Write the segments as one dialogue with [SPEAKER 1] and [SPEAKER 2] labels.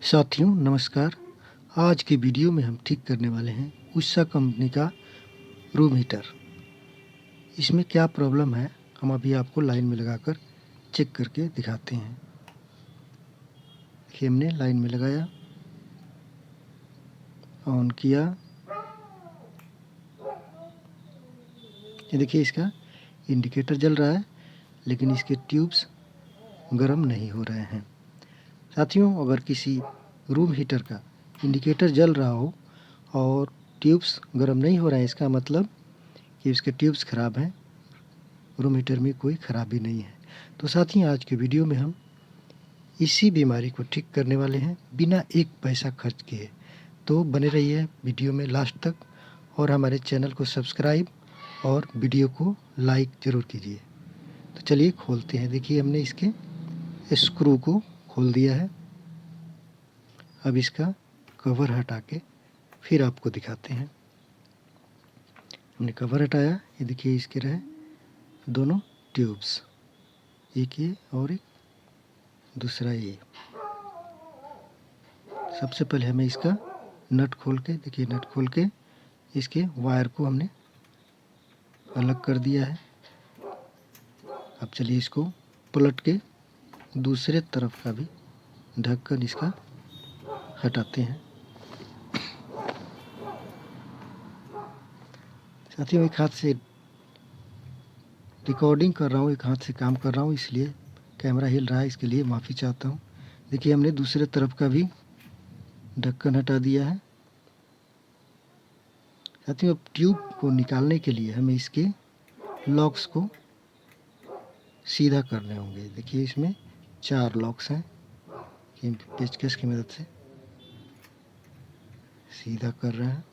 [SPEAKER 1] साथियों नमस्कार। आज की वीडियो में हम ठीक करने वाले हैं उषा कंपनी का रूम हीटर। इसमें क्या प्रॉब्लम है हम अभी आपको लाइन में लगाकर चेक करके दिखाते हैं। देखिए हमने लाइन में लगाया, ऑन किया। ये देखिए इसका इंडिकेटर जल रहा है, लेकिन इसके ट्यूब्स गर्म नहीं हो रहे हैं। साथियों, अगर किसी रूम हीटर का इंडिकेटर जल रहा हो और ट्यूब्स गर्म नहीं हो रहे हैं, इसका मतलब कि उसके ट्यूब्स ख़राब हैं, रूम हीटर में कोई ख़राबी नहीं है। तो साथियों, आज के वीडियो में हम इसी बीमारी को ठीक करने वाले हैं बिना एक पैसा खर्च किए। तो बने रहिए वीडियो में लास्ट तक और हमारे चैनल को सब्सक्राइब और वीडियो को लाइक ज़रूर कीजिए। तो चलिए खोलते हैं। देखिए हमने इसके स्क्रू को खोल दिया है। अब इसका कवर हटा के फिर आपको दिखाते हैं। हमने कवर हटाया, ये देखिए इसके रहे दोनों ट्यूब्स, एक ये और एक दूसरा ये। सबसे पहले हमें इसका नट खोल के, देखिए नट खोल के इसके वायर को हमने अलग कर दिया है। अब चलिए इसको पलट के दूसरे तरफ का भी ढक्कन इसका हटाते हैं। साथियों, एक हाथ से रिकॉर्डिंग कर रहा हूँ, एक हाथ से काम कर रहा हूँ, इसलिए कैमरा हिल रहा है, इसके लिए माफ़ी चाहता हूँ। देखिए हमने दूसरे तरफ का भी ढक्कन हटा दिया है। साथियों, अब ट्यूब को निकालने के लिए हमें इसके लॉक्स को सीधा करने होंगे। देखिए इसमें 4 लॉक्स हैं, पेचकस की मदद से सीधा कर रहे हैं।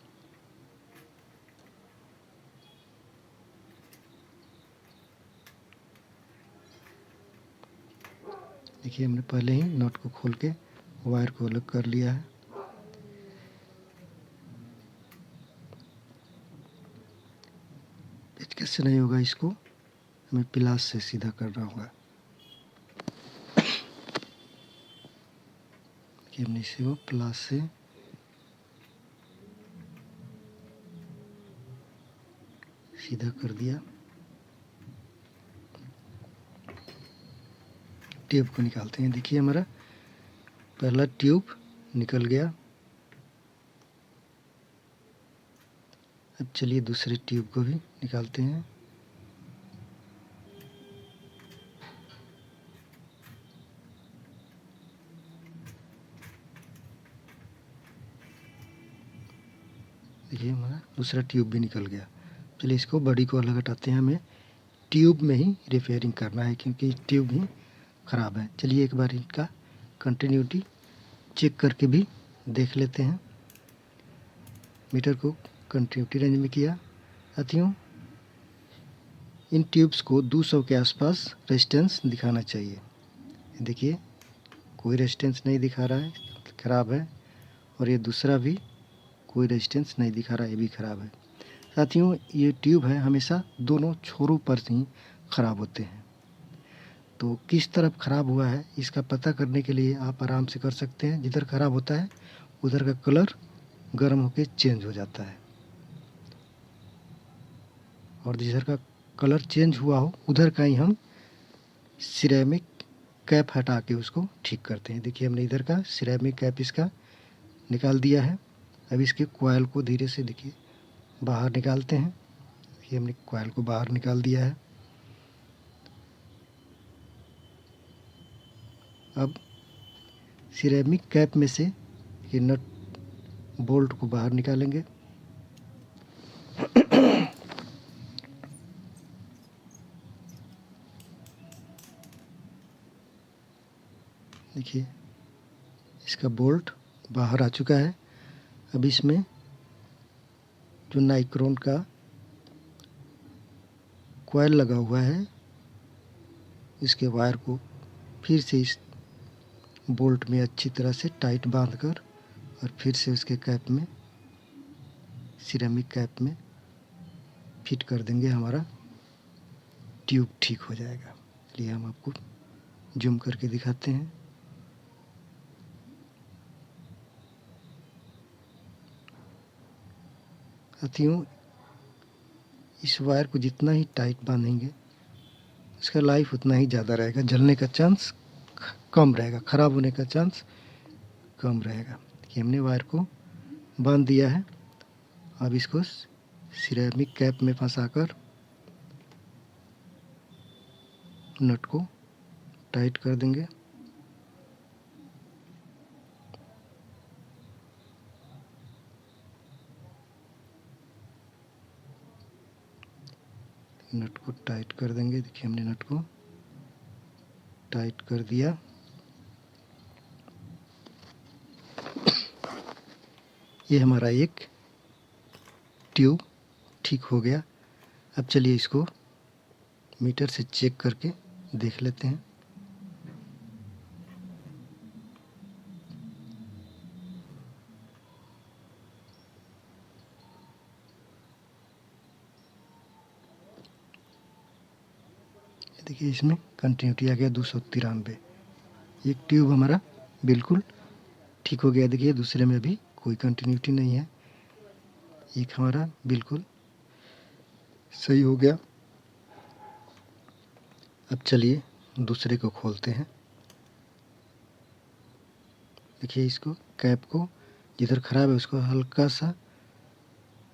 [SPEAKER 1] देखिए हमने पहले ही नट को खोल के वायर को अलग कर लिया है। पेचकस से नहीं होगा, इसको हमें पिलास से सीधा करना होगा। कि हमने इसे वो प्लास से सीधा कर दिया। ट्यूब को निकालते हैं। देखिए हमारा पहला ट्यूब निकल गया। अब चलिए दूसरे ट्यूब को भी निकालते हैं। देखिए हमारा दूसरा ट्यूब भी निकल गया। चलिए इसको बॉडी को अलग हटाते हैं। हमें ट्यूब में ही रिपेयरिंग करना है क्योंकि ट्यूब ही ख़राब है। चलिए एक बार इनका कंटिन्यूटी चेक करके भी देख लेते हैं। मीटर को कंटिन्यूटी रेंज में किया। साथियों, इन ट्यूब्स को 200 के आसपास रेजिस्टेंस दिखाना चाहिए। देखिए कोई रेजिस्टेंस नहीं दिखा रहा है, ख़राब है। और ये दूसरा भी कोई रेजिस्टेंस नहीं दिखा रहा है, ये भी ख़राब है। साथियों, ये ट्यूब है हमेशा दोनों छोरों पर ही ख़राब होते हैं। तो किस तरफ ख़राब हुआ है इसका पता करने के लिए आप आराम से कर सकते हैं। जिधर ख़राब होता है उधर का कलर गर्म होकर चेंज हो जाता है, और जिधर का कलर चेंज हुआ हो उधर का ही हम सिरेमिक कैप हटा के उसको ठीक करते हैं। देखिए हमने इधर का सिरेमिक कैप इसका निकाल दिया है। अब इसके कॉइल को धीरे से देखिए बाहर निकालते हैं। देखिए हमने कॉइल को बाहर निकाल दिया है। अब सिरेमिक कैप में से ये नट बोल्ट को बाहर निकालेंगे। देखिए इसका बोल्ट बाहर आ चुका है। अब इसमें जो नाइक्रोन का कॉइल लगा हुआ है, इसके वायर को फिर से इस बोल्ट में अच्छी तरह से टाइट बांधकर और फिर से उसके कैप में, सिरेमिक कैप में फिट कर देंगे। हमारा ट्यूब ठीक हो जाएगा। चलिए हम आपको जूम करके दिखाते हैं। साथियों, इस वायर को जितना ही टाइट बांधेंगे इसका लाइफ उतना ही ज़्यादा रहेगा, जलने का चांस कम रहेगा, ख़राब होने का चांस कम रहेगा। कि हमने वायर को बांध दिया है। अब इसको सिरेमिक कैप में फंसाकर नट को टाइट कर देंगे। नट को टाइट कर देंगे। देखिए हमने नट को टाइट कर दिया। ये हमारा एक ट्यूब ठीक हो गया। अब चलिए इसको मीटर से चेक करके देख लेते हैं। देखिए इसमें कंटिन्यूटी आ गया 293। एक ट्यूब हमारा बिल्कुल ठीक हो गया। देखिए दूसरे में भी कोई कंटिन्यूटी नहीं है। एक हमारा बिल्कुल सही हो गया। अब चलिए दूसरे को खोलते हैं। देखिए इसको कैप को जिधर ख़राब है उसको हल्का सा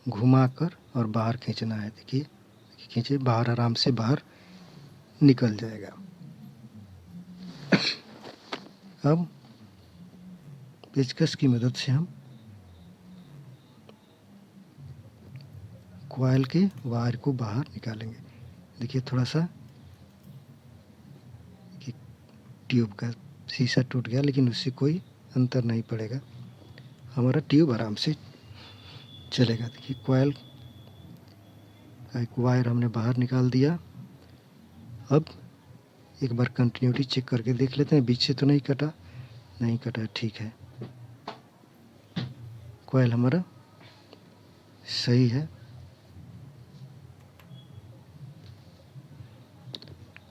[SPEAKER 1] घुमाकर और बाहर खींचना है। देखिए खींचे, बाहर आराम से बाहर निकल जाएगा। अब पेचकस की मदद से हम कॉइल के वायर को बाहर निकालेंगे। देखिए थोड़ा सा ट्यूब का शीशा टूट गया, लेकिन उससे कोई अंतर नहीं पड़ेगा, हमारा ट्यूब आराम से चलेगा। देखिए कॉइल का एक वायर हमने बाहर निकाल दिया। अब एक बार कंटिन्यूटी चेक करके देख लेते हैं, बीच से तो नहीं कटा। नहीं कटा, ठीक है। कॉइल हमारा सही है।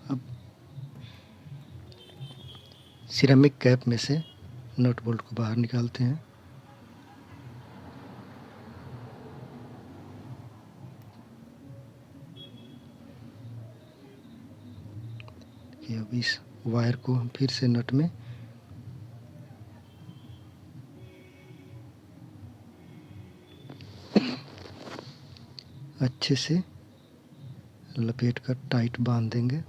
[SPEAKER 1] अब सिरेमिक कैप में से नट बोल्ट को बाहर निकालते हैं। कि अब इस वायर को हम फिर से नट में अच्छे से लपेट कर टाइट बांध देंगे।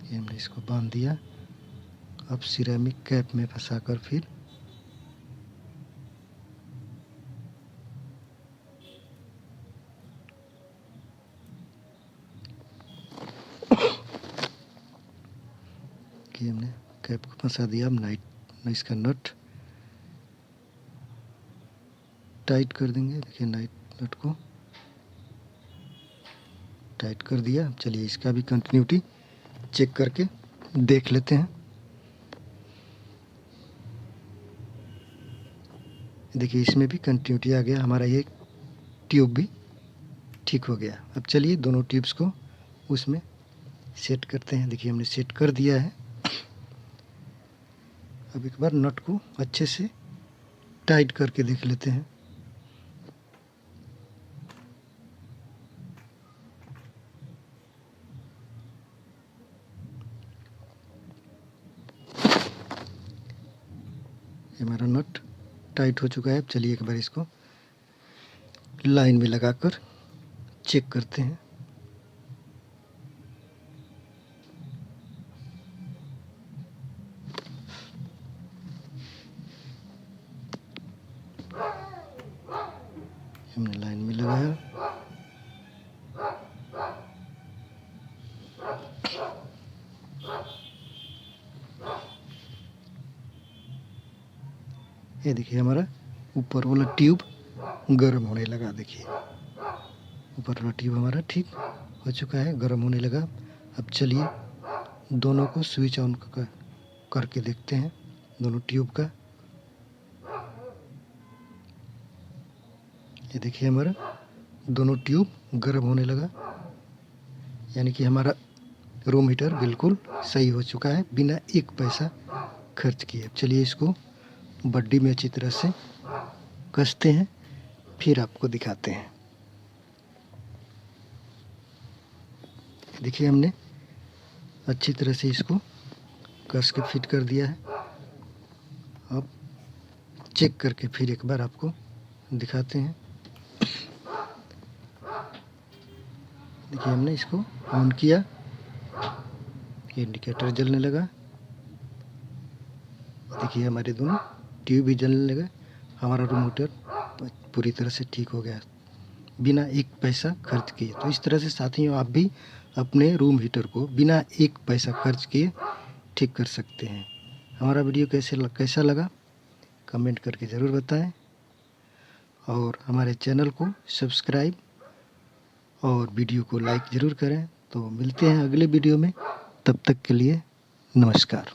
[SPEAKER 1] ये हमने इसको बांध दिया। अब सिरेमिक कैप में फंसाकर फिर कि हमने कैप को फंसा दिया। अब इसका नट टाइट कर देंगे। देखिए नट को टाइट कर दिया। चलिए इसका भी कंटिन्यूटी चेक करके देख लेते हैं। देखिए इसमें भी कंटिन्यूटी आ गया, हमारा ये ट्यूब भी ठीक हो गया। अब चलिए दोनों ट्यूब्स को उसमें सेट करते हैं। देखिए हमने सेट कर दिया है। अब एक बार नट को अच्छे से टाइट करके देख लेते हैं। हमारा नट टाइट हो चुका है। अब चलिए एक बार इसको लाइन में लगाकर चेक करते हैं। हमने लाइन में लगाया। ये देखिए हमारा ऊपर वाला ट्यूब गर्म होने लगा। देखिए ऊपर वाला ट्यूब हमारा ठीक हो चुका है, गर्म होने लगा। अब चलिए दोनों को स्विच ऑन करके देखते हैं, दोनों ट्यूब का। ये देखिए हमारा दोनों ट्यूब गर्म होने लगा, यानी कि हमारा रूम हीटर बिल्कुल सही हो चुका है बिना एक पैसा खर्च किए। चलिए इसको बड्डी में अच्छी तरह से कसते हैं, फिर आपको दिखाते हैं। देखिए हमने अच्छी तरह से इसको कस के फिट कर दिया है। अब चेक करके फिर एक बार आपको दिखाते हैं। देखिए हमने इसको ऑन किया, इंडिकेटर जलने लगा। देखिए हमारे दोनों ट्यूब भी जलने लगे। हमारा रूम हीटर पूरी तरह से ठीक हो गया बिना एक पैसा खर्च किए। तो इस तरह से साथियों आप भी अपने रूम हीटर को बिना एक पैसा खर्च किए ठीक कर सकते हैं। हमारा वीडियो कैसा लगा कमेंट करके ज़रूर बताएं और हमारे चैनल को सब्सक्राइब और वीडियो को लाइक ज़रूर करें। तो मिलते हैं अगले वीडियो में, तब तक के लिए नमस्कार।